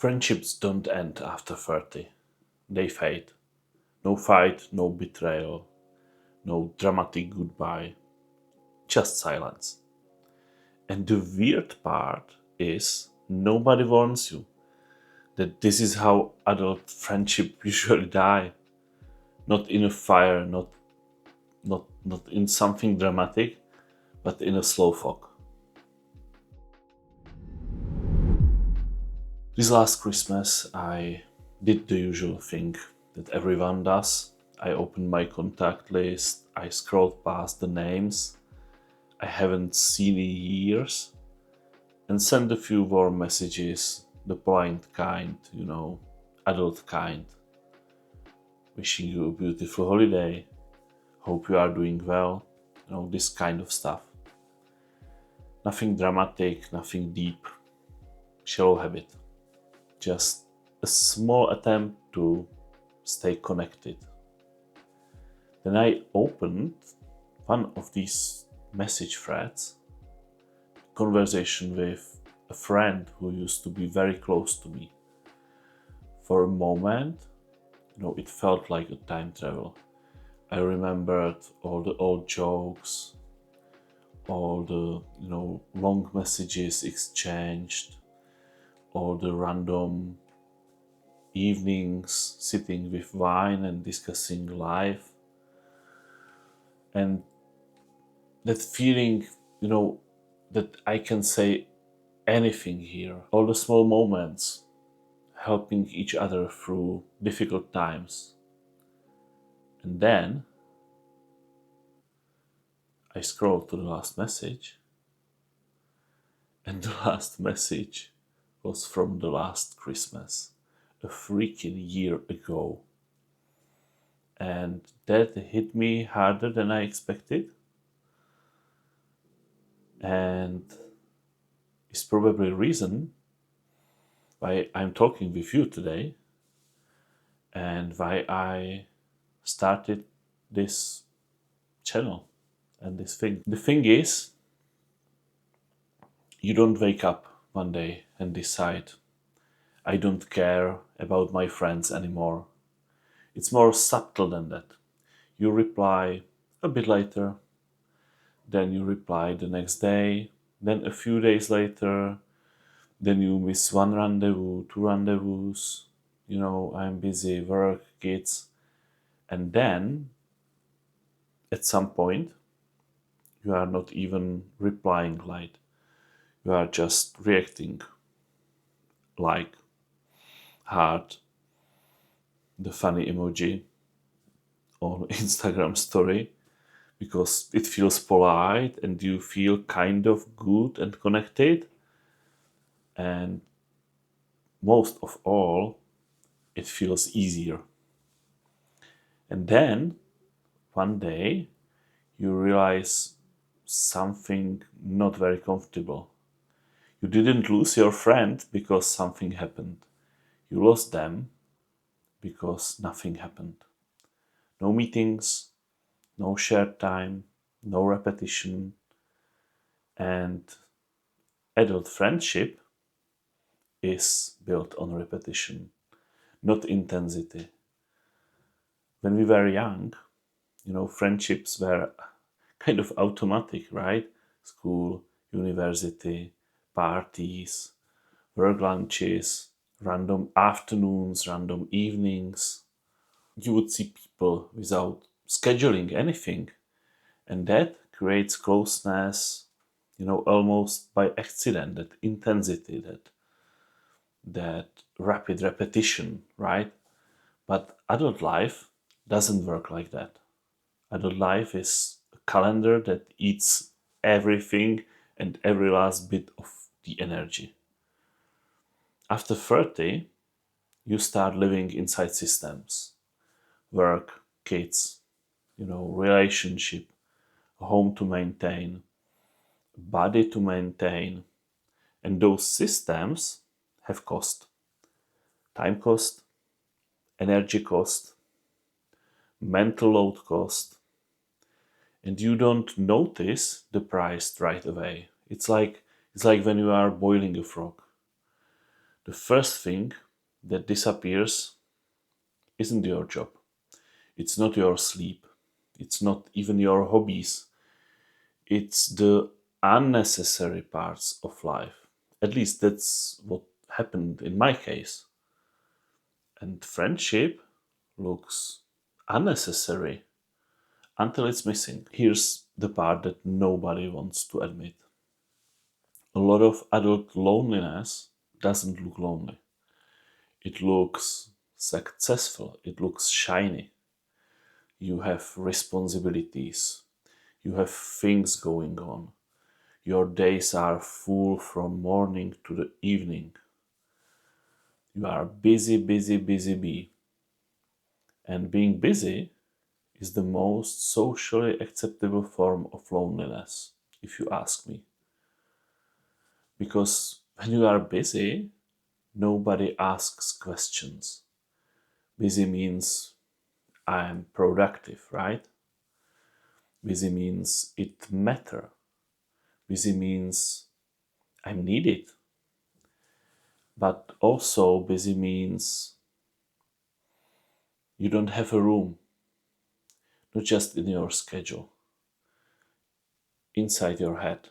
Friendships don't end after 30. They fade. No fight, no betrayal, no dramatic goodbye, just silence. And the weird part is nobody warns you that this is how adult friendship usually die. Not in a fire, not in something dramatic, but in a slow fog. This last Christmas, I did the usual thing that everyone does. I opened my contact list, I scrolled past the names I haven't seen in years, and sent a few warm messages, the polite kind, adult kind. Wishing you a beautiful holiday, hope you are doing well, this kind of stuff. Nothing dramatic, nothing deep, shallow habit. Just a small attempt to stay connected. Then I opened one of these message threads, conversation with a friend who used to be very close to me. For a moment, it felt like a time travel. I remembered all the old jokes, all the, long messages exchanged, all the random evenings sitting with wine and discussing life. And that feeling, that I can say anything here, all the small moments, helping each other through difficult times. And then I scrolled to the last message, and the last message was from the last Christmas, a freaking year ago. And that hit me harder than I expected. And is probably the reason why I'm talking with you today and why I started this channel and this thing. The thing is, you don't wake up one day and decide, I don't care about my friends anymore. It's more subtle than that. You reply a bit later, then you reply the next day, then a few days later, then you miss one rendezvous, two rendezvous, I'm busy, work, kids. And then, at some point, you are not even replying late. You are just reacting like heart, the funny emoji on Instagram story, because it feels polite and you feel kind of good and connected. And most of all, it feels easier. And then one day you realize something not very comfortable. You didn't lose your friend because something happened. You lost them because nothing happened. No meetings, no shared time, no repetition. And adult friendship is built on repetition, not intensity. When we were young, friendships were kind of automatic, right? School, university, parties, work lunches, random afternoons, random evenings. You would see people without scheduling anything, and that creates closeness, almost by accident, that intensity, that rapid repetition, right? But adult life doesn't work like that. Adult life is a calendar that eats everything and every last bit of the energy. After 30, you start living inside systems, work, kids, relationship, a home to maintain, a body to maintain. And those systems have cost. Time cost, energy cost, mental load cost. And you don't notice the price right away. It's like when you are boiling a frog. The first thing that disappears isn't your job. It's not your sleep. It's not even your hobbies. It's the unnecessary parts of life. At least that's what happened in my case. And friendship looks unnecessary until it's missing. Here's the part that nobody wants to admit. A lot of adult loneliness doesn't look lonely. It looks successful, it looks shiny. You have responsibilities, you have things going on. Your days are full from morning to the evening. You are busy, busy, busy bee. And being busy is the most socially acceptable form of loneliness, if you ask me. Because when you are busy, nobody asks questions. Busy means I'm productive, right? Busy means it matter. Busy means I'm needed. But also busy means you don't have a room, not just in your schedule, inside your head,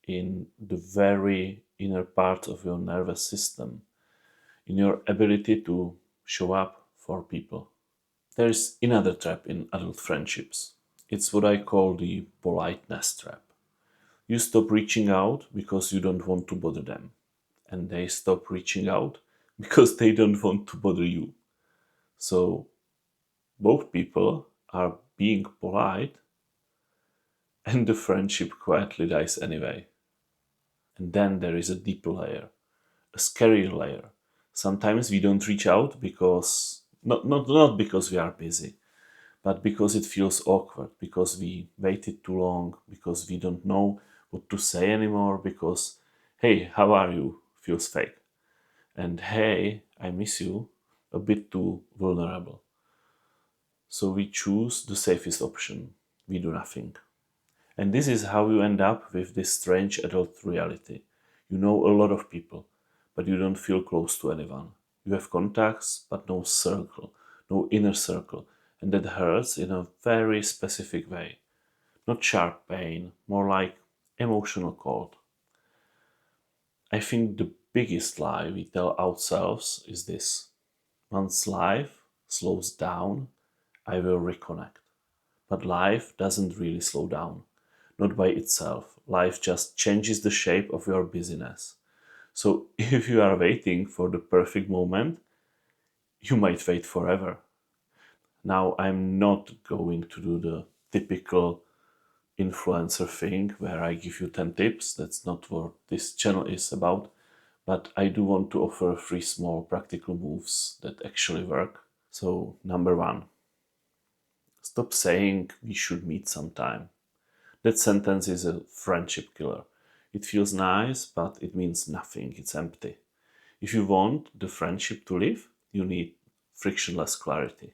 in the very inner part of your nervous system, in your ability to show up for people. There is another trap in adult friendships. It's what I call the politeness trap. You stop reaching out because you don't want to bother them, and they stop reaching out because they don't want to bother you. So both people are being polite, and the friendship quietly dies anyway. And then there is a deeper layer, a scary layer. Sometimes we don't reach out because not because we are busy, but because it feels awkward, because we waited too long, because we don't know what to say anymore, because hey, how are you feels fake. And hey, I miss you a bit too vulnerable. So we choose the safest option. We do nothing. And this is how you end up with this strange adult reality. You know a lot of people, but you don't feel close to anyone. You have contacts, but no circle, no inner circle. And that hurts in a very specific way. Not sharp pain, more like emotional cold. I think the biggest lie we tell ourselves is this: once life slows down, I will reconnect. But life doesn't really slow down, not by itself. Life just changes the shape of your busyness. So if you are waiting for the perfect moment, you might wait forever. Now, I'm not going to do the typical influencer thing where I give you 10 tips. That's not what this channel is about. But I do want to offer 3 small practical moves that actually work. So, number 1, stop saying we should meet sometime. That sentence is a friendship killer. It feels nice, but it means nothing. It's empty. If you want the friendship to live, you need frictionless clarity.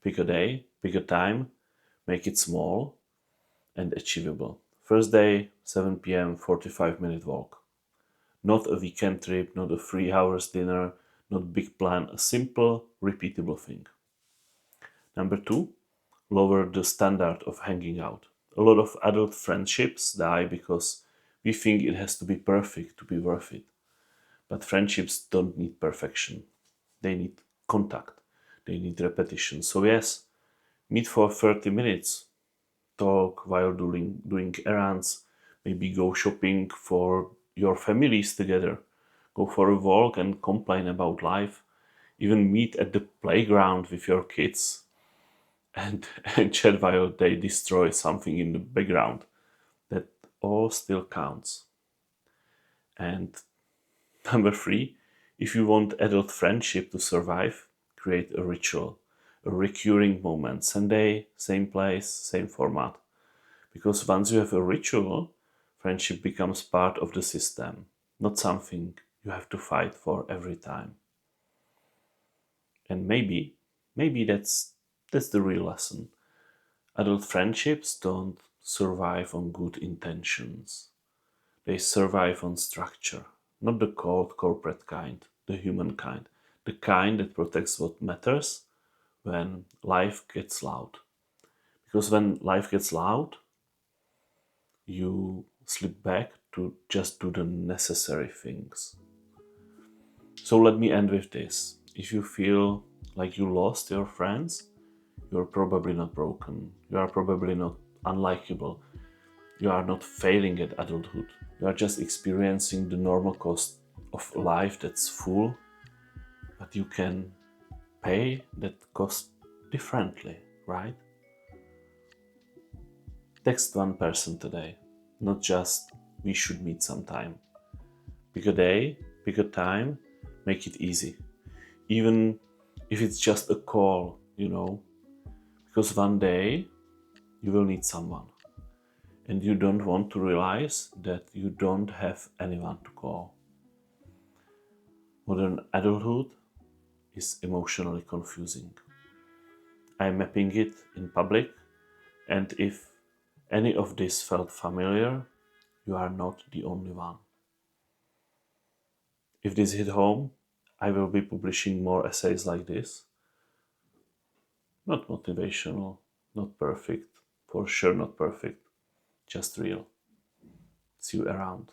Pick a day, pick a time, make it small and achievable. First day, 7 p.m., 45-minute walk. Not a weekend trip, not a 3 hours dinner, not big plan, a simple, repeatable thing. Number 2, lower the standard of hanging out. A lot of adult friendships die because we think it has to be perfect to be worth it. But friendships don't need perfection. They need contact. They need repetition. So yes, meet for 30 minutes. Talk while doing errands. Maybe go shopping for your families together. Go for a walk and complain about life. Even meet at the playground with your kids and, and chat while they destroy something in the background. That all still counts. And number 3, if you want adult friendship to survive, create a ritual, a recurring moment. Sunday, same place, same format. Because once you have a ritual, friendship becomes part of the system, not something you have to fight for every time. And maybe that's the real lesson. Adult friendships don't survive on good intentions. They survive on structure. not the cold corporate kind, the human kind, the kind that protects what matters when life gets loud. Because when life gets loud, you slip back to just do the necessary things. So let me end with this. If you feel like you lost your friends, you're probably not broken. You are probably not unlikable. You are not failing at adulthood. You are just experiencing the normal cost of life that's full, but you can pay that cost differently, right? Text one person today, not just we should meet sometime. Pick a day, pick a time, make it easy. Even if it's just a call, because one day you will need someone and you don't want to realize that you don't have anyone to call. Modern adulthood is emotionally confusing. I'm mapping it in public, and if any of this felt familiar, you are not the only one. If this hit home, I will be publishing more essays like this. Not motivational, not perfect, for sure not perfect, just real. See you around.